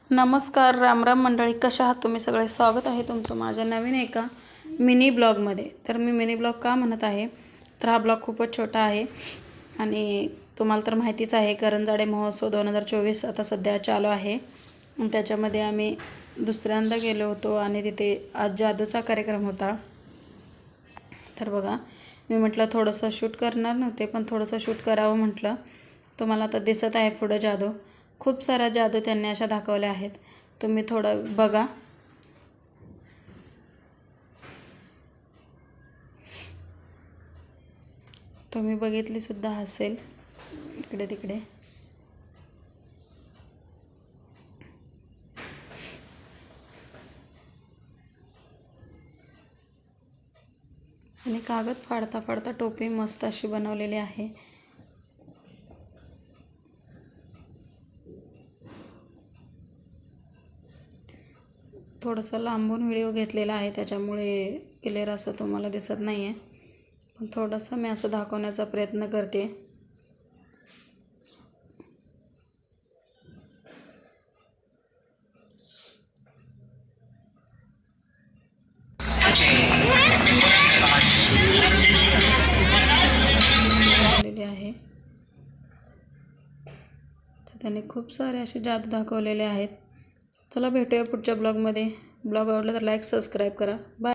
नमस्कार, रामराम मंडळी, कशा आहात तुम्ही सगळे? स्वागत आहे तुमचं माझ्या नवीन एका मिनी ब्लॉगमध्ये. तर मी मिनी ब्लॉग का म्हणत आहे, तर हा ब्लॉग खूपच छोटा आहे आणि तुम्हाला तर माहितीच आहे, करंजाडे महोत्सव 2024 आता सध्या चालू आहे. त्याच्यामध्ये आम्ही दुसऱ्यांदा गेलो होतो आणि तिथे आज जादूचा कार्यक्रम होता. तर बघा, मी म्हटलं थोडंसं शूट करणार नव्हते, पण थोडंसं शूट करावं म्हटलं. तुम्हाला आता दिसत आहे पुढं जादू, खूप सारा जादू त्यांनी अशा दाखवल्या आहेत. तुम्ही थोडं बघा. तुम्ही बघितली सुद्धा असेल इकडे तिकडे. आणि कागद फाडता फाडता टोपी मस्त अशी बनवलेली आहे. थोडंसं लांबून व्हिडिओ घेतलेला आहे, त्याच्यामुळे क्लिअर असं तुम्हाला दिसत नाही आहे, पण थोडंसं मी असं दाखवण्याचा प्रयत्न करते. आहे तर त्याने खूप सारे असे जादू दाखवलेले आहेत. चला भेटूया पुढच्या ब्लॉगमध्ये. ब्लॉग आवडला तर लाईक सबस्क्राईब करा. बाय.